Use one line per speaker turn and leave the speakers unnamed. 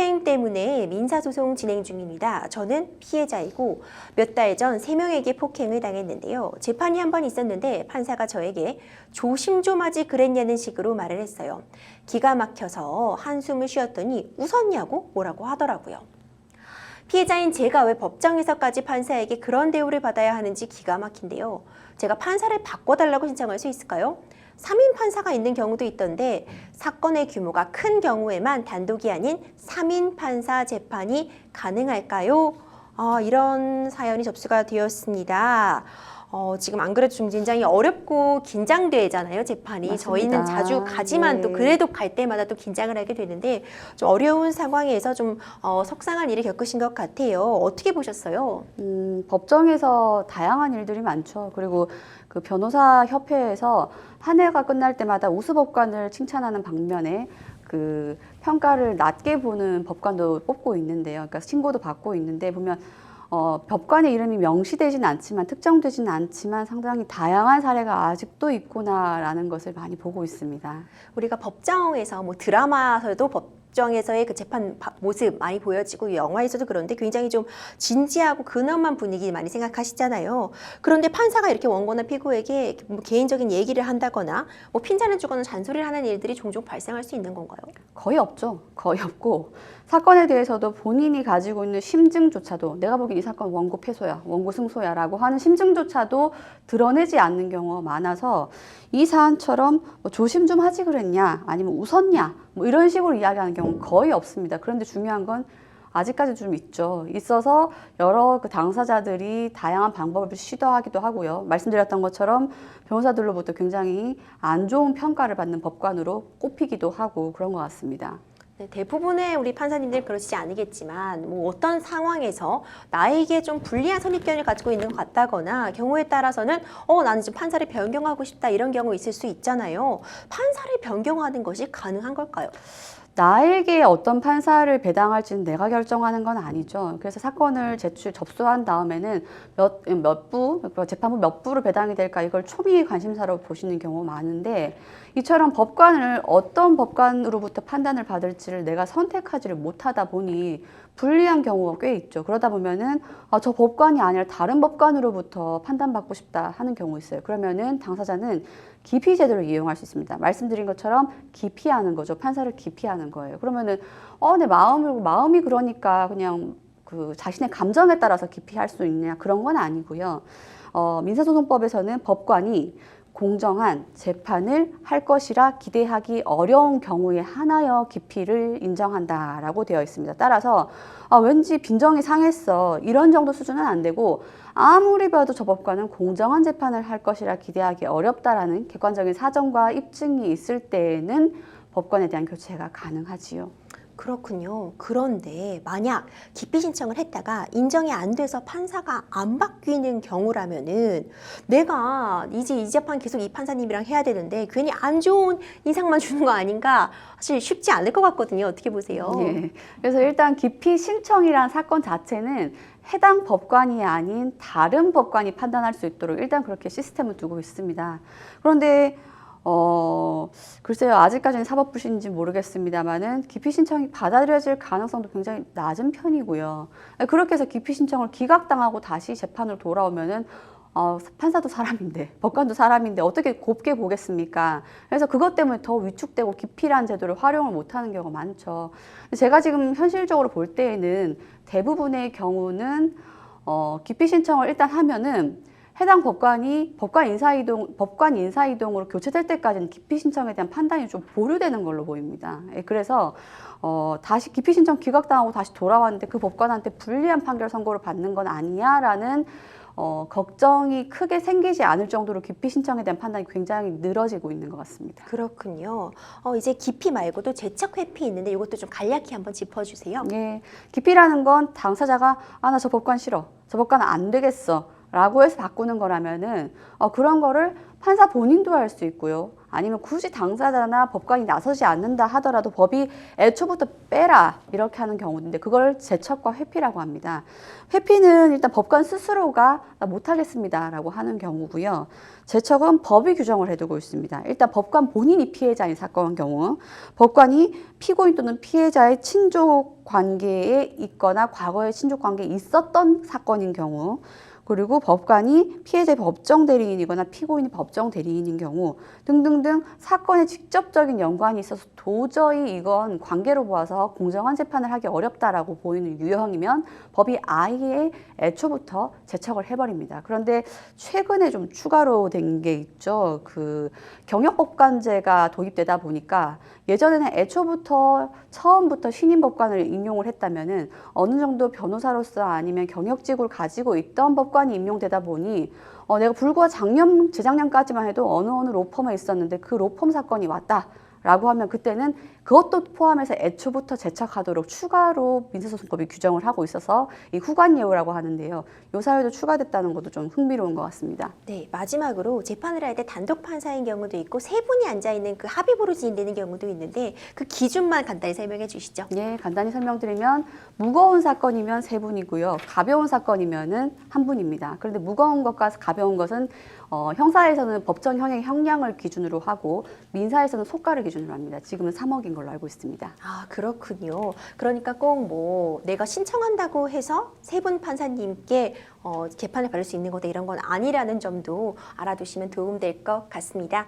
폭행 때문에 민사소송 진행 중입니다. 저는 피해자이고 몇 달 전 3명에게 폭행을 당했는데요. 재판이 한 번 있었는데 판사가 저에게 조심 좀 하지 그랬냐는 식으로 말을 했어요. 기가 막혀서 한숨을 쉬었더니 웃었냐고 뭐라고 하더라고요. 피해자인 제가 왜 법정에서까지 판사에게 그런 대우를 받아야 하는지 기가 막힌데요. 제가 판사를 바꿔달라고 신청할 수 있을까요? 3인 판사가 있는 경우도 있던데 사건의 규모가 큰 경우에만 단독이 아닌 3인 판사 재판이 가능할까요? 이런 사연이 접수가 되었습니다. 지금 안 그래도 좀 굉장히 어렵고 긴장되잖아요, 재판이.
맞습니다.
저희는 자주 가지만 또 그래도 갈 때마다 또 긴장을 하게 되는데 좀 어려운 상황에서 좀 속상한 일을 겪으신 것 같아요. 어떻게 보셨어요?
법정에서 다양한 일들이 많죠. 그리고 그 변호사 협회에서 한 해가 끝날 때마다 우수 법관을 칭찬하는 반면에 그 평가를 낮게 보는 법관도 뽑고 있는데요. 그러니까 신고도 받고 있는데 보면 법관의 이름이 명시되지는 않지만 특정되지는 않지만 상당히 다양한 사례가 아직도 있구나라는 것을 많이 보고 있습니다.
우리가 법정에서 뭐 드라마에서도 법정에서의 그 재판 모습 많이 보여지고 영화에서도 그런데 굉장히 좀 진지하고 근엄한 분위기 많이 생각하시잖아요. 그런데 판사가 이렇게 원고나 피고에게 뭐 개인적인 얘기를 한다거나 뭐 핀잔을 주거나 잔소리를 하는 일들이 종종 발생할 수 있는 건가요?
거의 없죠. 거의 없고 사건에 대해서도 본인이 가지고 있는 심증조차도 내가 보기엔 이 사건 원고 패소야, 원고 승소야 라고 하는 심증조차도 드러내지 않는 경우가 많아서 이 사안처럼 뭐 조심 좀 하지 그랬냐 아니면 웃었냐 뭐 이런 식으로 이야기하는 경우는 거의 없습니다. 그런데 중요한 건 아직까지 좀 있죠. 있어서 여러 그 당사자들이 다양한 방법을 시도하기도 하고요. 말씀드렸던 것처럼 변호사들로부터 굉장히 안 좋은 평가를 받는 법관으로 꼽히기도 하고 그런 것 같습니다.
네, 대부분의 우리 판사님들 그러시지 않으겠지만 뭐 어떤 상황에서 나에게 좀 불리한 선입견을 가지고 있는 것 같다거나 경우에 따라서는 나는 지금 판사를 변경하고 싶다 이런 경우 있을 수 있잖아요. 판사를 변경하는 것이 가능한 걸까요?
나에게 어떤 판사를 배당할지는 내가 결정하는 건 아니죠. 그래서 사건을 접수한 다음에는 재판부 몇 부로 배당이 될까 이걸 초미의 관심사로 보시는 경우가 많은데 이처럼 법관을 어떤 법관으로부터 판단을 받을지를 내가 선택하지를 못하다 보니 불리한 경우가 꽤 있죠. 그러다 보면은 저 법관이 아니라 다른 법관으로부터 판단받고 싶다 하는 경우 있어요. 그러면은 당사자는 기피 제도를 이용할 수 있습니다. 말씀드린 것처럼 기피하는 거죠. 판사를 기피하는 거예요. 그러면은 내 마음이 그러니까 그냥 그 자신의 감정에 따라서 기피할 수 있냐 그런 건 아니고요. 민사소송법에서는 법관이 공정한 재판을 할 것이라 기대하기 어려운 경우에 한하여 기피를 인정한다라고 되어 있습니다. 따라서 왠지 빈정이 상했어 이런 정도 수준은 안 되고 아무리 봐도 저 법관은 공정한 재판을 할 것이라 기대하기 어렵다라는 객관적인 사정과 입증이 있을 때에는 법관에 대한 교체가 가능하지요.
그렇군요. 그런데 만약 기피 신청을 했다가 인정이 안 돼서 판사가 안 바뀌는 경우라면은 내가 이제 이 재판 계속 이 판사님이랑 해야 되는데 괜히 안 좋은 인상만 주는 거 아닌가 사실 쉽지 않을 것 같거든요. 어떻게 보세요?
네. 그래서 일단 기피 신청이란 사건 자체는 해당 법관이 아닌 다른 법관이 판단할 수 있도록 일단 그렇게 시스템을 두고 있습니다. 그런데 글쎄요. 아직까지는 사법부신지 모르겠습니다만은 기피 신청이 받아들여질 가능성도 굉장히 낮은 편이고요. 그렇게 해서 기피 신청을 기각당하고 다시 재판으로 돌아오면은 판사도 사람인데 법관도 사람인데 어떻게 곱게 보겠습니까? 그래서 그것 때문에 더 위축되고 기피라는 제도를 활용을 못하는 경우가 많죠. 제가 지금 현실적으로 볼 때에는 대부분의 경우는 기피 신청을 일단 하면은 해당 법관이 법관 인사이동으로 교체될 때까지는 기피 신청에 대한 판단이 좀 보류되는 걸로 보입니다. 그래서 다시 기피 신청 기각당하고 다시 돌아왔는데 그 법관한테 불리한 판결 선고를 받는 건 아니냐라는 걱정이 크게 생기지 않을 정도로 기피 신청에 대한 판단이 굉장히 늘어지고 있는 것 같습니다.
그렇군요. 이제 기피 말고도 재척 회피 있는데 이것도 좀 간략히 한번 짚어주세요.
네, 기피라는 건 당사자가 나 저 법관 싫어, 저 법관 안 되겠어 라고 해서 바꾸는 거라면은 그런 거를 판사 본인도 할 수 있고요. 아니면 굳이 당사자나 법관이 나서지 않는다 하더라도 법이 애초부터 빼라 이렇게 하는 경우인데 그걸 제척과 회피라고 합니다. 회피는 일단 법관 스스로가 나 못하겠습니다라고 하는 경우고요. 제척은 법이 규정을 해두고 있습니다. 일단 법관 본인이 피해자인 사건 경우, 법관이 피고인 또는 피해자의 친족 관계에 있거나 과거에 친족 관계에 있었던 사건인 경우, 그리고 법관이 피해자의 법정 대리인이거나 피고인이 법정 대리인인 경우 등등등 사건에 직접적인 연관이 있어서 도저히 이건 관계로 보아서 공정한 재판을 하기 어렵다라고 보이는 유형이면 법이 아예 애초부터 제척을 해버립니다. 그런데 최근에 좀 추가로 된 게 있죠. 그 경역법관제가 도입되다 보니까 예전에는 애초부터 처음부터 신임 법관을 임용을 했다면은 어느 정도 변호사로서 아니면 경역직을 가지고 있던 법관이 임용되다 보니 내가 불과 작년, 재작년까지만 해도 어느 로펌에 있었는데 그 로펌 사건이 왔다라고 하면 그때는 그것도 포함해서 애초부터 제척하도록 추가로 민사소송법이 규정을 하고 있어서 이 후관예우라고 하는데요. 요 사유도 추가됐다는 것도 좀 흥미로운 것 같습니다.
네, 마지막으로 재판을 할 때 단독 판사인 경우도 있고 세 분이 앉아있는 그 합의보로 진행되는 경우도 있는데 그 기준만 간단히 설명해 주시죠.
예, 간단히 설명드리면 무거운 사건이면 세 분이고요. 가벼운 사건이면은 한 분입니다. 그런데 무거운 것과 가벼운 것은 형사에서는 법정 형의 형량을 기준으로 하고 민사에서는 속가를 기준으로 합니다. 지금은 3억인 걸로 알고 있습니다.
아, 그렇군요. 그러니까 꼭 뭐 내가 신청한다고 해서 세 분 판사님께 재판을 받을 수 있는 거다 이런 건 아니라는 점도 알아두시면 도움될 것 같습니다.